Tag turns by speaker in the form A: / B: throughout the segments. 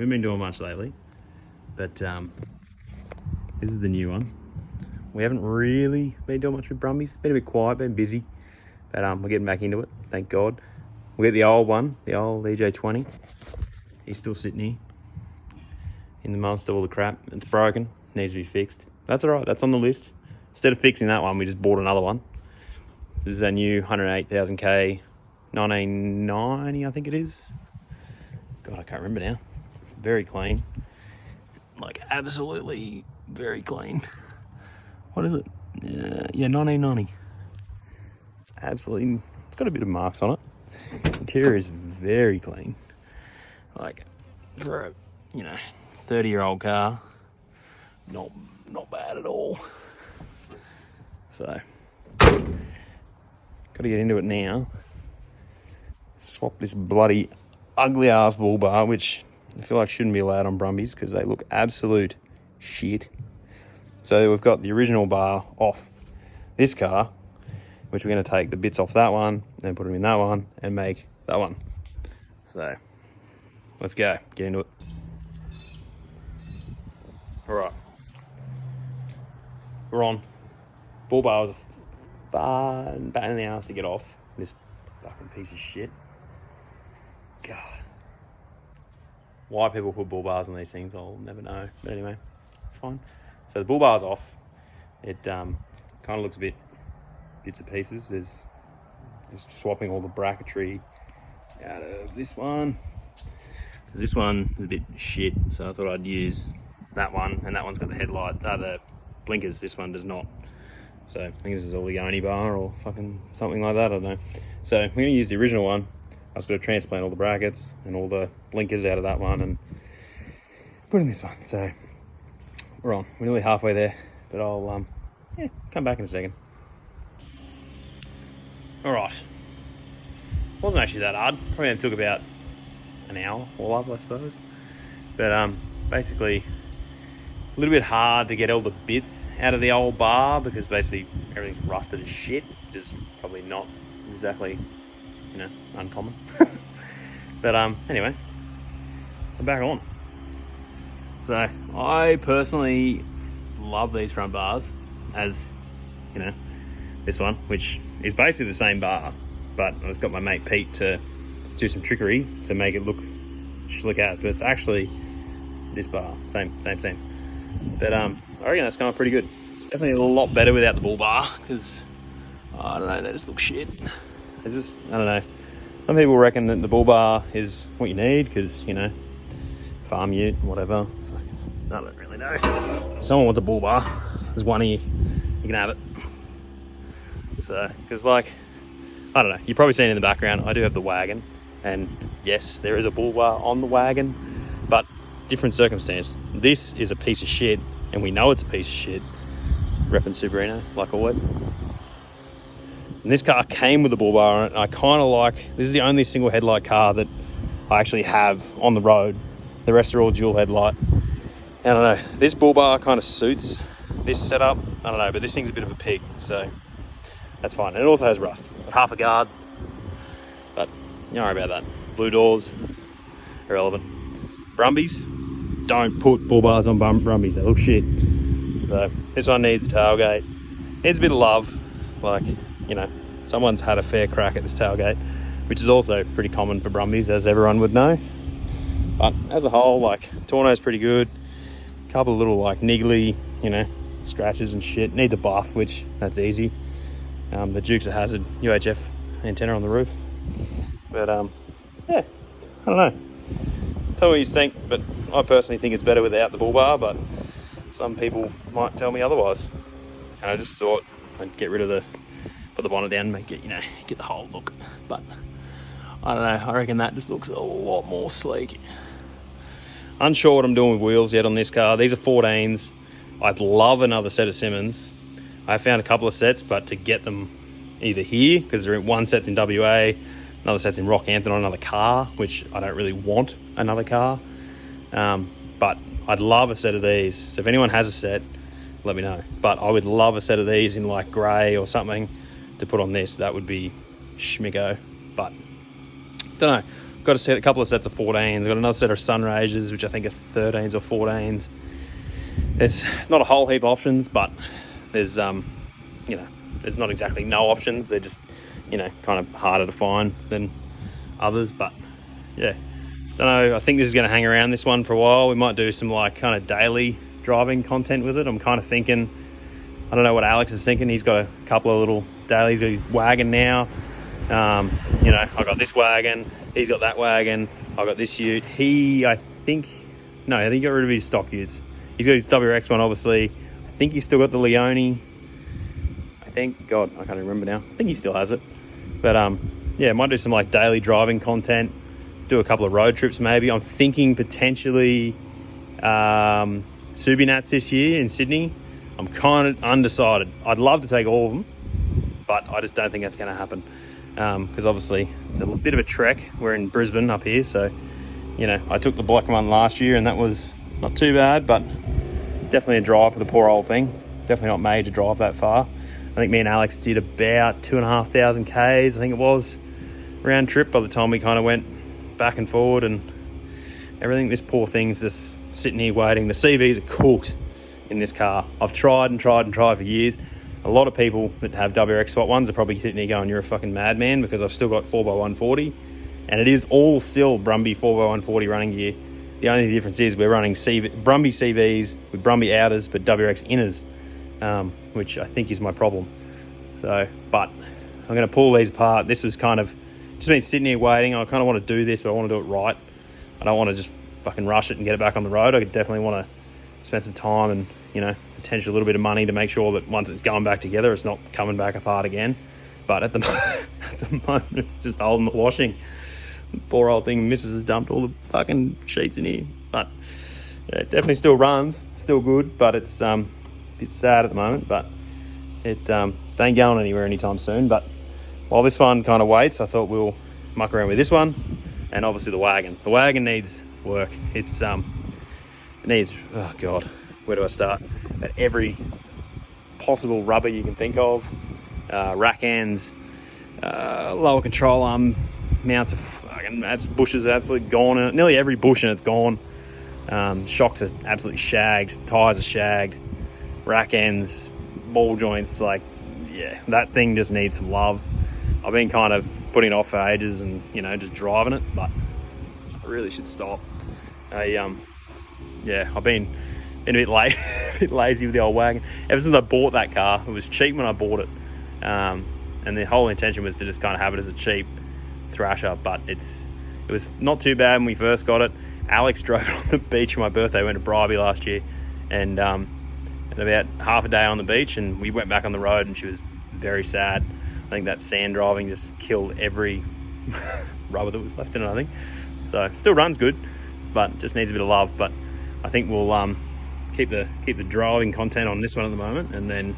A: haven't been doing much lately, but this is the new one. We haven't really been doing much with brumbies. Been a bit quiet, been busy, but we're getting back into it, thank God. We got the old one, the old EJ20. He's still sitting here in the monster, all the crap. It's broken, needs to be fixed. That's all right, that's on the list. Instead of fixing that one, we just bought another one. This is a new 108,000K, 1990, I think it is. God, I can't remember now. Very clean. Like, absolutely very clean. What is it? Yeah, 1990. Absolutely, it's got a bit of marks on it. Interior is very clean. Like, for a, 30-year-old car, not bad at all. So, got to get into it now. Swap this bloody ugly ass bull bar, which I feel like shouldn't be allowed on brumbies because they look absolute shit. So we've got the original bar off this car, which we're going to take the bits off that one and put them in that one and make that one. So let's go, get into it. All right, we're on. Bull bar was a fun pain in the ass to get off. This fucking piece of shit. God. Why people put bull bars on these things, I'll never know. But anyway, it's fine. So the bull bar's off. It kind of looks a bit bits and pieces. There's just swapping all the bracketry out of this one. Because this one is a bit shit, so I thought I'd use that one. And that one's got the headlight, the blinkers. This one does not. So I think this is a Leone bar or fucking something like that, I don't know. So we're going to use the original one. I was going to transplant all the brackets and all the blinkers out of that one and put in this one. So we're on. We're nearly halfway there, but I'll come back in a second. All right. Wasn't actually that hard. Probably only took about an hour all up, I suppose. But basically a little bit hard to get all the bits out of the old bar because basically everything's rusted as shit, which is probably not exactly, uncommon. But anyway, I'm back on. So I personally love these front bars, as this one, which is basically the same bar, but I just got my mate Pete to do some trickery to make it look slick as, but it's actually this bar, same. But I reckon that's going pretty good. Definitely a lot better without the bull bar, because I don't know, they just look shit. It's just, I don't know. Some people reckon that the bull bar is what you need because, farm ute, whatever. I don't really know. If someone wants a bull bar, there's one here. You can have it. So, because I don't know. You've probably seen in the background, I do have the wagon. And yes, there is a bull bar on the wagon, but different circumstance. This is a piece of shit, and we know it's a piece of shit. Reppin' Subaru, like always. And this car came with a bull bar on it, and I kind of like, this is the only single headlight car that I actually have on the road. The rest are all dual headlight. And I don't know, this bull bar kind of suits this setup. I don't know, but this thing's a bit of a pig, so that's fine. And it also has rust, half a guard, but don't worry about that. Blue doors, irrelevant. Brumbies, don't put bull bars on brumbies, they look shit. So this one needs a tailgate, needs a bit of love, like, someone's had a fair crack at this tailgate, which is also pretty common for brumbies, as everyone would know. But as a whole, like, Torno's pretty good. A couple of little, like, niggly, scratches and shit. Needs a buff, which, that's easy. The Duke's a Hazard UHF antenna on the roof. But, yeah, I don't know. Tell me what you think, but I personally think it's better without the bull bar, but some people might tell me otherwise. And I just thought I'd get rid of put the bonnet down and make it, get the whole look. But I don't know, I reckon that just looks a lot more sleek. Unsure what I'm doing with wheels yet on this car. These are 14s. I'd love another set of Simmons. I found a couple of sets, but to get them either here, because one set's in WA, another set's in Rockhampton on another car, which I don't really want another car. But I'd love a set of these. So if anyone has a set, let me know. But I would love a set of these in like grey or something to put on this. That would be schmicko. But don't know. got a couple of sets of 14s. I've got another set of Sunrages, which I think are 13s or 14s. There's not a whole heap of options, but there's there's not exactly no options. They're just kind of harder to find than others. But yeah, don't know. I think this is going to hang around this one for a while. We might do some like kind of daily driving content with it. I'm kind of thinking, I don't know what Alex is thinking. He's got a couple of little dailies. He's got his wagon now. I got this wagon. He's got that wagon. I got this ute. I think he got rid of his stock utes. He's got his WRX one, obviously. I think he's still got the Leone. God, I can't remember now. I think he still has it. But yeah, might do some like daily driving content. Do a couple of road trips maybe. I'm thinking potentially Subinats this year in Sydney. I'm kind of undecided. I'd love to take all of them, but I just don't think that's going to happen. Because obviously it's a bit of a trek. We're in Brisbane up here, so I took the black one last year and that was not too bad, but definitely a drive for the poor old thing. Definitely not made to drive that far. I think me and Alex did about 2,500 Ks, I think it was, round trip by the time we kind of went back and forward and everything. This poor thing's just sitting here waiting. The CVs are cooked in this car. I've tried for years. A lot of people that have WRX Spot ones are probably sitting here going, you're a fucking madman, because I've still got 4x140 and it is all still brumby 4x140 running gear. The only difference is we're running brumby CVs with brumby outers but WRX inners, which I think is my problem. So, but I'm going to pull these apart. This was kind of just been sitting here waiting. I kind of want to do this, but I want to do it right. I don't want to just fucking rush it and get it back on the road. I definitely want to spend some time and potentially a little bit of money to make sure that once it's going back together, it's not coming back apart again. But at the moment, it's just holding the washing. The poor old thing, Mrs. has dumped all the fucking sheets in here. But yeah, it definitely still runs. It's still good, but it's a bit sad at the moment. But it ain't going anywhere anytime soon. But while this one kind of waits, I thought we'll muck around with this one, and obviously the wagon. The wagon needs work. It needs, oh God, where do I start? At every possible rubber you can think of. Rack ends, lower control arm mounts of fucking bushes are absolutely gone in it. Nearly every bush in it's gone. Shocks are absolutely shagged. Tyres are shagged. Rack ends, ball joints, yeah, that thing just needs some love. I've been kind of putting it off for ages and, just driving it, but I really should stop. I've been a bit late, a bit lazy with the old wagon. Ever since I bought that car, it was cheap when I bought it. And the whole intention was to just kind of have it as a cheap thrasher, but it was not too bad when we first got it. Alex drove it on the beach for my birthday. We went to Bribey last year, and about half a day on the beach, and we went back on the road, and she was very sad. I think that sand driving just killed every rubber that was left in it, I think. So still runs good, but just needs a bit of love. But I think we'll keep the driving content on this one at the moment, and then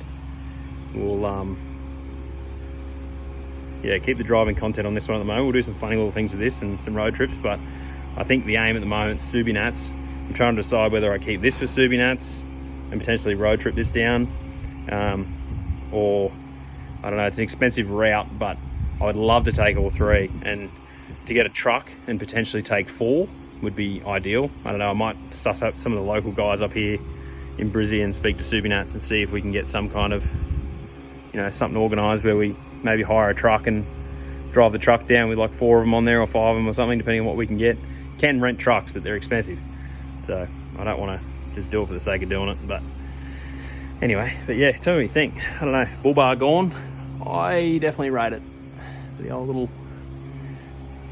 A: we'll keep the driving content on this one at the moment. We'll do some funny little things with this and some road trips, but I think the aim at the moment is Subinats. I'm trying to decide whether I keep this for Subinats and potentially road trip this down, or I don't know, it's an expensive route, but I would love to take all three, and to get a truck and potentially take 4 would be ideal. I don't know, I might suss up some of the local guys up here in Brizzy and speak to Subinats and see if we can get some kind of, something organised where we maybe hire a truck and drive the truck down with 4 of them on there or 5 of them or something, depending on what we can get. Can rent trucks, but they're expensive, so I don't want to just do it for the sake of doing it. But anyway, yeah, tell me what you think. I don't know, bull bar gone. I definitely rate it. The old little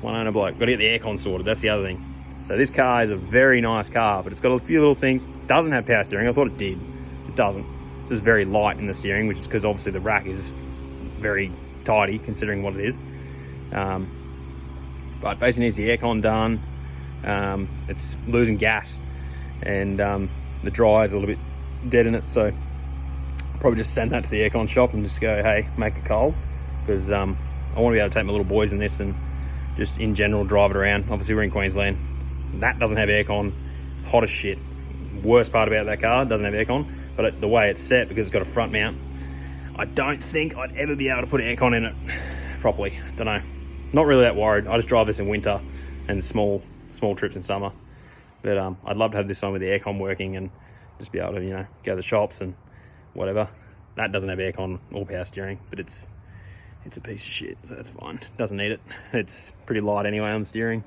A: one owner bloke. Got to get the aircon sorted, that's the other thing. So this car is a very nice car, but it's got a few little things. Doesn't have power steering. I thought it did. It doesn't. It's just very light in the steering, which is because obviously the rack is very tidy considering what it is. But basically needs the aircon done. It's losing gas, and the dryer's a little bit dead in it, so I'll probably just send that to the aircon shop and just go, hey, make it cold, because I want to be able to take my little boys in this and just in general drive it around. Obviously we're in Queensland, that doesn't have aircon, hot as shit. Worst part about that car, it doesn't have aircon, but the way it's set, because it's got a front mount, I don't think I'd ever be able to put aircon in it properly. Don't know, not really that worried. I just drive this in winter and small trips in summer. But I'd love to have this one with the aircon working and just be able to, you know, go to the shops and whatever. That doesn't have aircon or power steering, but it's a piece of shit, so that's fine. Doesn't need it. It's pretty light anyway on the steering.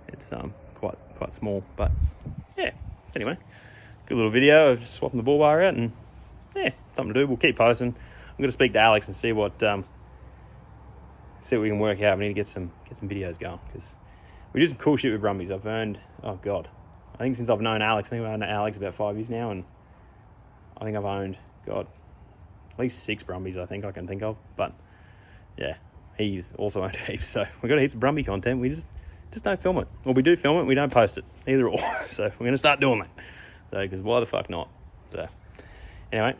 A: It's quite small, but yeah. Anyway, good little video of just swapping the bull bar out, and yeah, something to do. We'll keep posting. I'm gonna speak to Alex and see what we can work out. We need to get some videos going, because we do some cool shit with brumbies. I've earned, oh god, I think since I've known Alex, I think I've known Alex about 5 years now, and I think I've owned, god, at least 6 brumbies I think I can think of. But yeah, he's also owned heaps, so we've got heaps of brumby content. We just don't film it. Or we do film it, we don't post it. Either or. So we're going to start doing that. So, because why the fuck not? So, anyway,